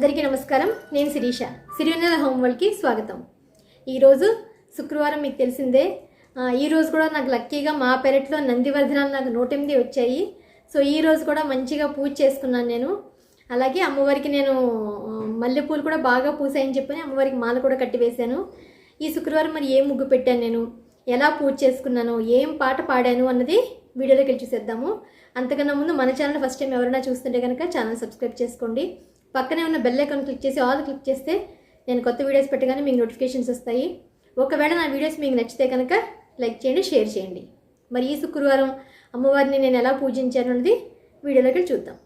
అందరికీ నమస్కారం. నేను శిరీష. సిరివెన్నెల హోమ్ వరల్డ్కి స్వాగతం. ఈరోజు శుక్రవారం, మీకు తెలిసిందే. ఈరోజు కూడా నాకు లక్కీగా మా పెరట్లో నందివర్ధనాలు నాకు 108 వచ్చాయి. సో ఈరోజు కూడా మంచిగా పూజ చేసుకున్నాను నేను. అలాగే అమ్మవారికి నేను మల్లెపూలు కూడా బాగా పూసాయని చెప్పని అమ్మవారికి మాల కూడా కట్టి వేశాను. ఈ శుక్రవారం మరి ఏం ముగ్గు పెట్టాను నేను, ఎలా పూజ చేసుకున్నాను, ఏం పాట పాడాను అన్నది వీడియోలోకి వెళ్ళి చూసేద్దాము. అంతకన్నా ముందు మన ఛానల్ ఫస్ట్ టైం ఎవరైనా చూస్తుంటే కనుక ఛానల్ సబ్స్క్రైబ్ చేసుకోండి. పక్కనే ఉన్న బెల్ ఐకాన్ క్లిక్ చేసి ఆల్ క్లిక్ చేస్తే నేను కొత్త వీడియోస్ పెట్టగానే మీకు నోటిఫికేషన్స్ వస్తాయి. ఒకవేళ నా వీడియోస్ మీకు నచ్చితే కనుక లైక్ చేయండి, షేర్ చేయండి. మరి ఈ శుక్రవారం అమ్మవారిని నేను ఎలా పూజించాను అన్నది వీడియోలోకి చూద్దాం.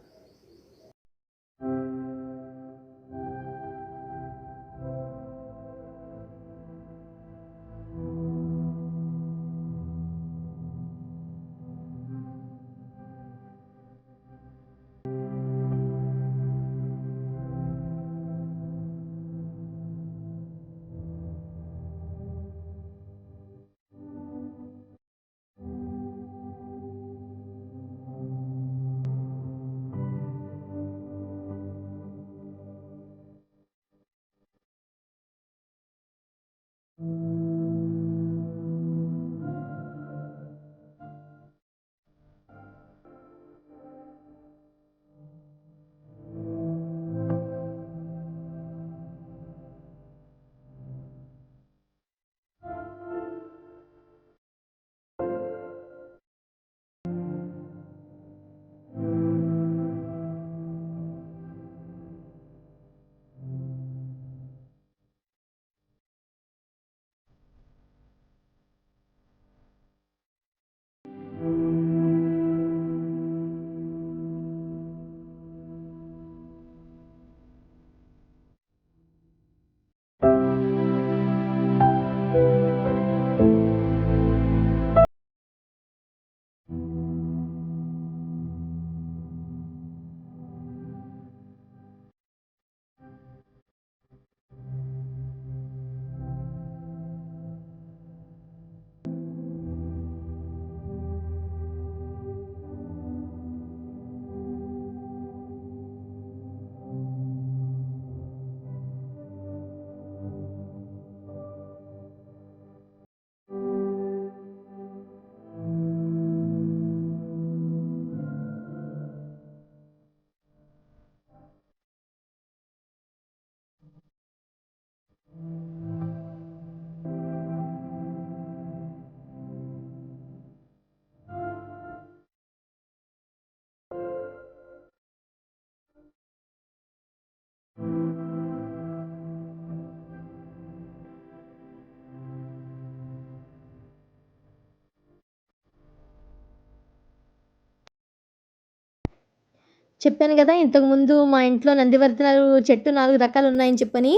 చెప్పాను కదా ఇంతకుముందు మా ఇంట్లో నందివర్ధనాలు చెట్టు 4 రకాలు ఉన్నాయని చెప్పని.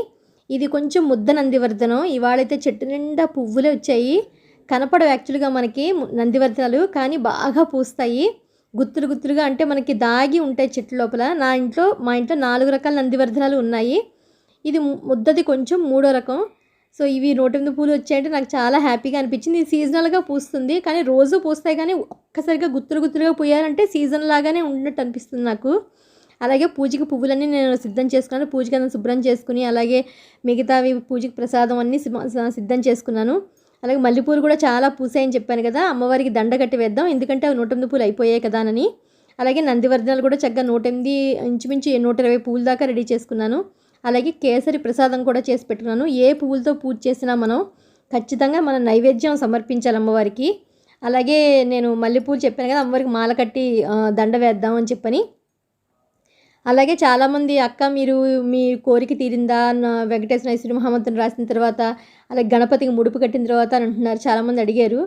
ఇది కొంచెం ముద్ద నందివర్ధనం. ఇవాళైతే చెట్టు నిండా పువ్వులే వచ్చాయి. కనపడవు యాక్చువల్గా మనకి నందివర్ధనాలు, కానీ బాగా పూస్తాయి గుత్తులు గుత్తులుగా. అంటే మనకి దాగి ఉంటాయి చెట్టు లోపల. మా ఇంట్లో 4 రకాల నందివర్ధనాలు ఉన్నాయి. ఇది ముద్దది కొంచెం 3వ రకం. సో ఇవి 108 పూలు వచ్చాయంటే నాకు చాలా హ్యాపీగా అనిపించింది. ఇది సీజనల్గా పూస్తుంది, కానీ రోజు పూస్తాయి, కానీ ఒక్కసారిగా గుత్తులు గుత్తులుగా పూయాలంటే సీజన్ లాగానే ఉన్నట్టు అనిపిస్తుంది నాకు. అలాగే పూజకి పువ్వులన్నీ నేను సిద్ధం చేసుకున్నాను. పూజకి అన్నీ శుభ్రం చేసుకుని, అలాగే మిగతావి పూజకి ప్రసాదం అన్నీ సిద్ధం చేసుకున్నాను. అలాగే మల్లెపూలు కూడా చాలా పూసాయని చెప్పాను కదా, అమ్మవారికి దండ కట్టి వేద్దాం, ఎందుకంటే అవి 108 పూలు అయిపోయాయి కదా అని. అలాగే నందివర్ధనాలు కూడా చక్కగా 108, ఇంచుమించు 120 పూల దాకా రెడీ చేసుకున్నాను. అలాగే కేసరి ప్రసాదం కూడా చేసి పెట్టుకున్నాను. ఏ పువ్వులతో పూజ చేసినా మనం ఖచ్చితంగా మన నైవేద్యం సమర్పించాలి అమ్మవారికి. అలాగే నేను మల్లెపూలు చెప్పాను కదా, అమ్మవారికి మాల కట్టి దండ వేద్దాం అని చెప్పని. అలాగే చాలామంది అక్క మీరు మీ కోరిక తీరిందా వెంకటేశ్వర శ్రీ మహామంత్రం రాసిన తర్వాత, అలాగే గణపతికి ముడుపు కట్టిన తర్వాత అని అంటున్నారు. చాలామంది అడిగారు.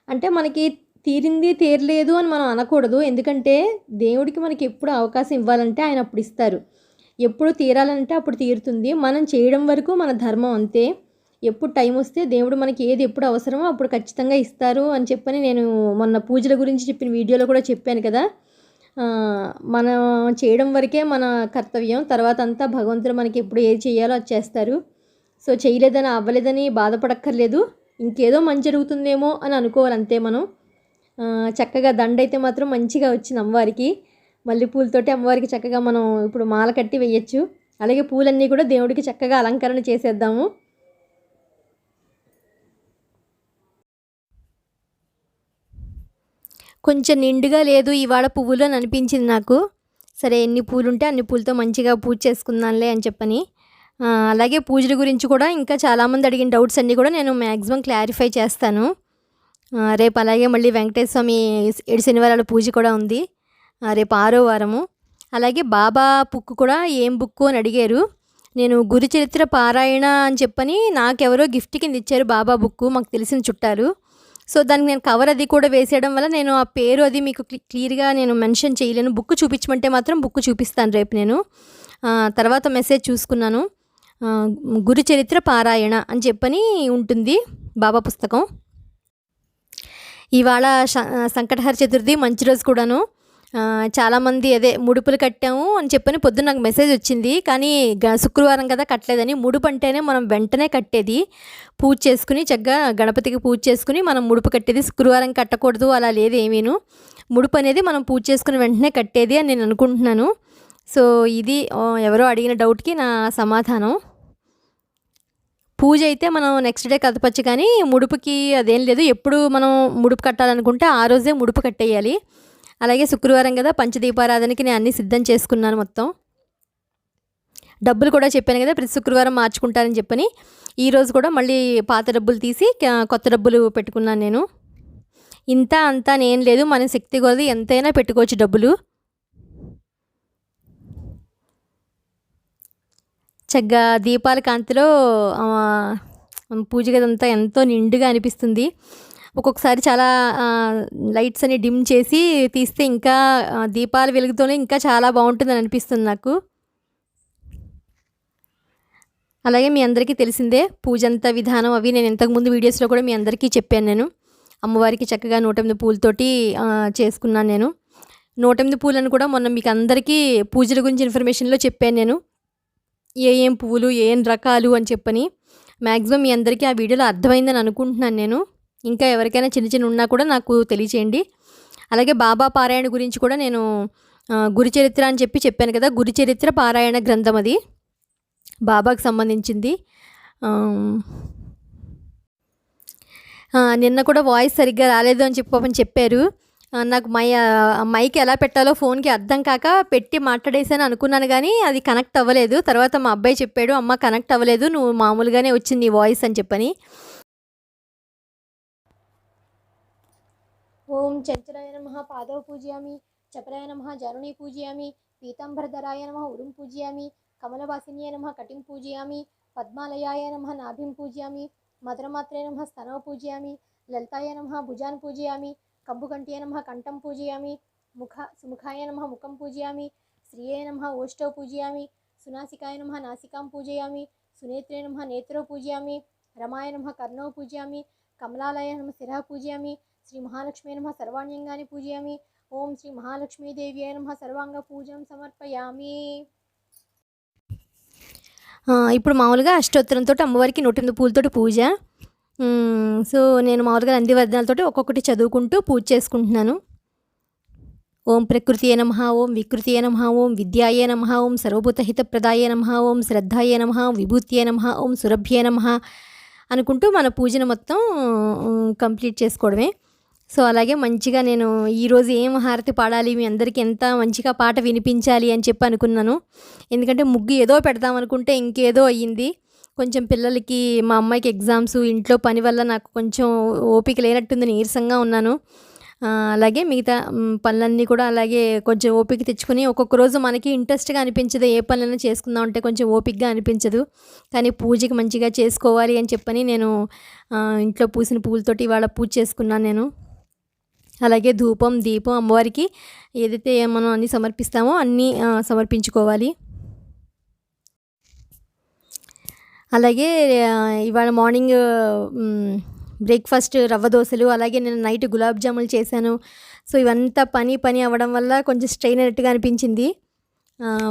అంటే మనకి తీరింది తీరలేదు అని మనం అనకూడదు, ఎందుకంటే దేవుడికి మనకి ఎప్పుడు అవకాశం ఇవ్వాలంటే ఆయన అప్పుడు ఇస్తారు. ఎప్పుడు తీరాలంటే అప్పుడు తీరుతుంది. మనం చేయడం వరకు మన ధర్మం అంతే. ఎప్పుడు టైం వస్తే దేవుడు మనకి ఏది ఎప్పుడు అవసరమో అప్పుడు ఖచ్చితంగా ఇస్తారు అని చెప్పని నేను మొన్న పూజల గురించి చెప్పిన వీడియోలో కూడా చెప్పాను కదా. మనం చేయడం వరకే మన కర్తవ్యం, తర్వాత అంతా భగవంతుడు మనకి ఎప్పుడు ఏది చేయాలో అది చేస్తారు. సో చేయలేదని అవ్వలేదని బాధపడక్కర్లేదు, ఇంకేదో మంచి జరుగుతుందేమో అని అనుకోవాలి అంతే మనం. చక్కగా దండ అయితే మాత్రం మంచిగా వచ్చింది అమ్మవారికి. మల్లెపూలతోటి అమ్మవారికి చక్కగా మనం ఇప్పుడు మాల కట్టి వేయచ్చు. అలాగే పూలన్నీ కూడా దేవుడికి చక్కగా అలంకరణ చేసేద్దాము. కొంచెం నిండుగా లేదు ఇవాళ పువ్వులు అని అనిపించింది నాకు. సరే ఎన్ని పూలుంటే అన్ని పూలతో మంచిగా పూజ చేసుకుందాంలే అని చెప్పని. అలాగే పూజల గురించి కూడా ఇంకా చాలామంది అడిగిన డౌట్స్ అన్నీ కూడా నేను మ్యాక్సిమం క్లారిఫై చేస్తాను. రేపు అలాగే మళ్ళీ వెంకటేశ్వర స్వామి 7 శనివారాల పూజ కూడా ఉంది. రేపు 6వ వారము. అలాగే బాబా బుక్ కూడా ఏం బుక్కు అని అడిగారు. నేను గురుచరిత్ర పారాయణ అని చెప్పని నాకెవరో గిఫ్ట్ కింద ఇచ్చారు బాబా బుక్కు, మాకు తెలిసిన చుట్టాలు. సో దానికి నేను కవర్ అది కూడా వేసేయడం వల్ల నేను ఆ పేరు అది మీకు క్లియర్గా నేను మెన్షన్ చేయలేను. బుక్ చూపించమంటే మాత్రం బుక్ చూపిస్తాను రేపు నేను. తర్వాత మెసేజ్ చూసుకున్నాను. గురుచరిత్ర పారాయణ అని చెప్పని ఉంటుంది బాబా పుస్తకం. ఇవాళ సంకటహర చతుర్థి మంచి రోజు కూడాను. చాలామంది అదే ముడుపులు కట్టాము అని చెప్పని పొద్దున్న నాకు మెసేజ్ వచ్చింది. కానీ శుక్రవారం కదా కట్టలేదని. ముడుపు అంటేనే మనం వెంటనే కట్టేది, పూజ చేసుకుని చక్కగా గణపతికి పూజ చేసుకుని మనం ముడుపు కట్టేది. శుక్రవారం కట్టకూడదు అలా లేదు ఏమీను. ముడుపు అనేది మనం పూజ చేసుకుని వెంటనే కట్టేది అని నేను అనుకుంటున్నాను. సో ఇది ఎవరో అడిగిన డౌట్కి నా సమాధానం. పూజ అయితే మనం నెక్స్ట్ డే కదపచ్చు, కానీ ముడుపుకి అదేం లేదు. ఎప్పుడు మనం ముడుపు కట్టాలనుకుంటే ఆ రోజే ముడుపు కట్టేయాలి. అలాగే శుక్రవారం కదా పంచదీపారాధనకి నేను అన్నీ సిద్ధం చేసుకున్నాను మొత్తం. డబ్బులు కూడా చెప్పాను కదా ప్రతి శుక్రవారం మార్చుకుంటారని చెప్పని. ఈరోజు కూడా మళ్ళీ పాత డబ్బులు తీసి కొత్త డబ్బులు పెట్టుకున్నాను నేను. ఇంత అంతా నేను లేదు, మన శక్తి కొలది ఎంతైనా పెట్టుకోవచ్చు డబ్బులు. చక్కగా దీపాల కాంతిలో పూజ గదంతా ఎంతో నిండుగా అనిపిస్తుంది. ఒక్కొక్కసారి చాలా లైట్స్ అని డిమ్ చేసి తీస్తే ఇంకా దీపాల వెలుగుతోనే ఇంకా చాలా బాగుంటుందని అనిపిస్తుంది నాకు. అలాగే మీ అందరికీ తెలిసిందే పూజ అంతా విధానం అవి నేను ఇంతకుముందు వీడియోస్లో కూడా మీ అందరికీ చెప్పాను. నేను అమ్మవారికి చక్కగా 108 పూలతోటి చేసుకున్నాను నేను. 108 పూలను కూడా మొన్న మీకు అందరికీ పూజల గురించి ఇన్ఫర్మేషన్లో చెప్పాను నేను, ఏం పువ్వులు ఏం రకాలు అని చెప్పని. మ్యాక్సిమం మీ అందరికీ ఆ వీడియోలో అర్థమైందని అనుకుంటున్నాను నేను. ఇంకా ఎవరికైనా చిన్న చిన్న ఉన్నా కూడా నాకు తెలియచేయండి. అలాగే బాబా పారాయణ గురించి కూడా నేను గురుచరిత్ర అని చెప్పాను కదా, గురుచరిత్ర పారాయణ గ్రంథం అది బాబాకు సంబంధించింది. నిన్న కూడా వాయిస్ సరిగ్గా రాలేదు అని చెప్పారు. నాకు మైక్ ఎలా పెట్టాలో ఫోన్కి అర్థం కాక పెట్టి మాట్లాడేసాను అనుకున్నాను, కానీ అది కనెక్ట్ అవ్వలేదు. తర్వాత మా అబ్బాయి చెప్పాడు, అమ్మ కనెక్ట్ అవ్వలేదు, నువ్వు మామూలుగానే వచ్చింది నీ వాయిస్ అని చెప్పని. ఓం చంచలాయ నమః పాదవ పూజయామి, చపలాయ నమః జానుని పూజయామి, పీతాంబరధరాయ నమః ఉరుం పూజయామి, కమలవాసిన్యాయ నమః కటిం పూజయామి, పద్మాలయాయ నమః నాభిం పూజయామి, మధురమాత్రే నమః స్తనవ పూజయామి, లలితాయ నమః భుజాన్ పూజయామి, కంబుకంఠ్యాయ నమః కంఠం పూజయామి, సుముఖాయ నమః ముఖం పూజయామి, శ్రియాయ నమః ఓష్టౌ పూజయామి, సునాసికాయ నమః నాసికాం పూజయామి, సునేత్రే నమః నేత్రౌ పూజయామి, రమాయ నమః కర్ణౌ పూజయామి, కమలాలయ నమః శిరః పూజయామి, శ్రీ మహాలక్ష్మీ నమః సర్వాణ్యంగాని పూజయామి, ఓం శ్రీ మహాలక్ష్మీదేవ్యాయ నమః సర్వాంగ పూజం సమర్పయామి. ఇప్పుడు మామూలుగా అష్టోత్తరంతో అమ్మవారికి 108 పూలతోటి పూజ. సో నేను మామూలుగా నందివర్ధనాలతోటి ఒక్కొక్కటి చదువుకుంటూ పూజ చేసుకుంటున్నాను. ఓం ప్రకృతియే నమః, ఓం వికృతియే నమః, ఓం విద్యాయే నమః, ఓం సర్వభూతహితప్రదాయే నమః, ఓం శ్రద్ధాయే నమః, విభూత్యే నమః, ఓం సురభ్యే నమః అనుకుంటూ మన పూజను మొత్తం కంప్లీట్ చేసుకోవడమే. సో అలాగే మంచిగా నేను ఈరోజు ఏం హారతి పాడాలి, మీ అందరికీ ఎంత మంచిగా పాట వినిపించాలి అని చెప్పి అనుకున్నాను. ఎందుకంటే ముగ్గు ఏదో పెడదాం అనుకుంటే ఇంకేదో అయ్యింది. కొంచెం పిల్లలకి మా అమ్మాయికి ఎగ్జామ్స్, ఇంట్లో పని వల్ల నాకు కొంచెం ఓపిక లేనట్టుంది, నీరసంగా ఉన్నాను. అలాగే మిగతా పనులన్నీ కూడా అలాగే కొంచెం ఓపిక తెచ్చుకొని, ఒక్కొక్క రోజు మనకి ఇంట్రెస్ట్గా అనిపించదు, ఏ పనులైనా చేసుకుందాం అంటే కొంచెం ఓపికగా అనిపించదు. కానీ పూజకి మంచిగా చేసుకోవాలి అని చెప్పని నేను ఇంట్లో పూసిన పువ్వులతోటి ఇవాళ పూజ చేసుకున్నాను నేను. అలాగే ధూపం దీపం అమ్మవారికి ఏదైతే మనం అన్నీ సమర్పిస్తామో అన్నీ సమర్పించుకోవాలి. అలాగే ఇవాళ మార్నింగ్ బ్రేక్ఫాస్ట్ రవ్వ దోశలు, అలాగే నేను నైట్ గులాబ్ జాములు చేశాను. సో ఇవంతా పని అవ్వడం వల్ల కొంచెం స్ట్రెయిన్ అయినట్టుగా అనిపించింది.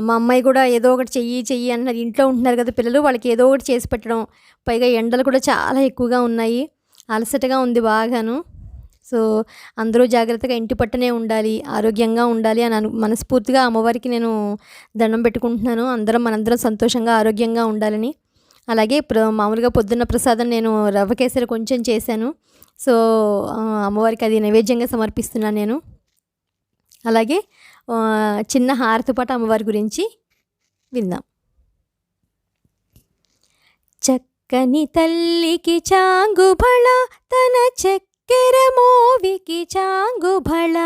మా అమ్మాయి కూడా ఏదో ఒకటి చెయ్యి అన్నారు. ఇంట్లో ఉంటున్నారు కదా పిల్లలు, వాళ్ళకి ఏదో ఒకటి చేసి పెట్టడం. పైగా ఎండలు కూడా చాలా ఎక్కువగా ఉన్నాయి, అలసటగా ఉంది బాగాను. సో అందరూ జాగ్రత్తగా ఇంటి పట్టునే ఉండాలి, ఆరోగ్యంగా ఉండాలి అని మనస్ఫూర్తిగా అమ్మవారికి నేను దండం పెట్టుకుంటున్నాను. మనందరం సంతోషంగా ఆరోగ్యంగా ఉండాలని. అలాగే మామూలుగా పొద్దున్న ప్రసాదం నేను రవ్వ కేసరి కొంచెం చేశాను. సో అమ్మవారికి అది నైవేద్యంగా సమర్పిస్తున్నాను నేను. అలాగే చిన్న హారతి పాట అమ్మవారి గురించి విందాం. చక్కని తల్లికి చాంగుబళ, తన చక్కెర మోవికి చాంగుబళ.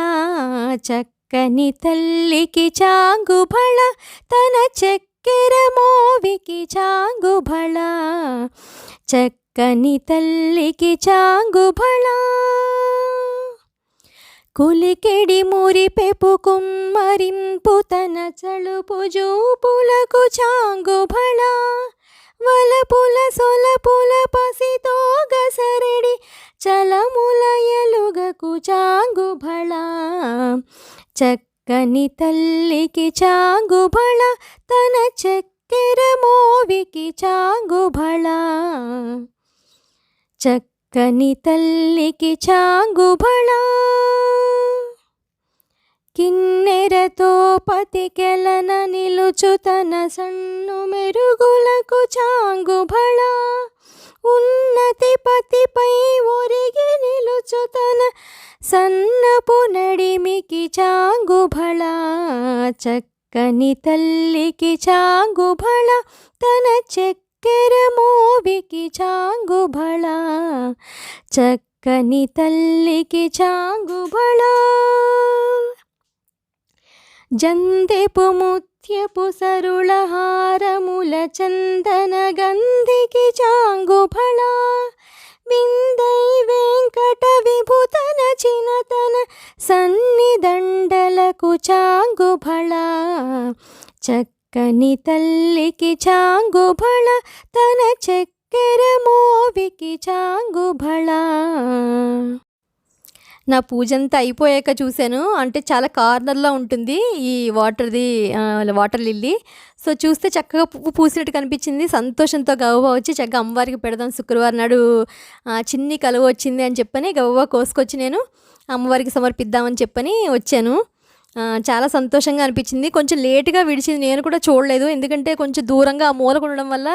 చక్కని తల్లికి చాంగుబళ, తన చక్కెర మోవికి చాంగుబళ. చక్కని తల్లికి చాంగుబళ. కులికెడి మురిపెపు కుమ్మరింపు, తన చలుపు జూపులకు చాంగుబళ. వలపుల సొలపుల పసితో గసరెడి, చలముల ఎలుగకు చాంగుబళ. చక్కని తల్లికి చాంగుబళ, తన చక్కెర మోవికి చాంగుబళ. చక్కని తల్లికి చాంగుబళ. కిన్నెరతో పతికెలన నిలుచు, తన సన్ను మెరుగులకు చాంగుబళ. ఉన్నతి పతిపై ఒరిగి నిలుచు, తన సన్నపు నడిమికి చాంగుబళ. చక్కని తల్లికి చాంగుబళ, తన చక్కెర మోవికి చాంగుబళ. చక్కని తల్లికి చాంగుబళ. జందెపు ముత్యపు సరుళ హారముల, చందన గంధికి చాంగుబళ. విందై వెంకట విభుతన చినతన సన్నిదండలకు చాంగుబళ. చక్కని తల్లికి చాంగుబళ, తన చక్కెర మోవికి చాంగుబళ. నా పూజంతా అయిపోయాక చూశాను. అంటే చాలా కార్నర్లో ఉంటుంది ఈ వాటర్ లిల్లీ. సో చూస్తే చక్కగా పువ్వు పూసినట్టు కనిపించింది. సంతోషంతో గవ్వ వచ్చి చక్కగా అమ్మవారికి పెడదాం, శుక్రవారం నాడు చిన్ని కలువ వచ్చింది అని చెప్పని గవ్వ కోసుకొచ్చి నేను అమ్మవారికి సమర్పిద్దామని చెప్పని వచ్చాను. చాలా సంతోషంగా అనిపించింది. కొంచెం లేటుగా విడిచింది, నేను కూడా చూడలేదు. ఎందుకంటే కొంచెం దూరంగా ఆ మూలకు ఉండడం వల్ల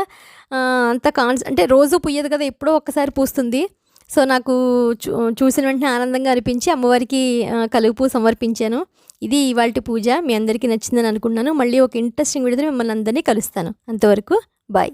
అంత అంటే రోజు పుయ్యదు కదా, ఎప్పుడో ఒక్కసారి పూస్తుంది. సో నాకు చూసిన వెంటనే ఆనందంగా అనిపించి అమ్మవారికి కలుపు సమర్పించాను. ఇది ఇవాల్టి పూజ. మీ అందరికీ నచ్చిందని అనుకుంటున్నాను. మళ్ళీ ఒక ఇంట్రెస్టింగ్ వీడియోతో మిమ్మల్ని అందరినీ కలుస్తాను. అంతవరకు బాయ్.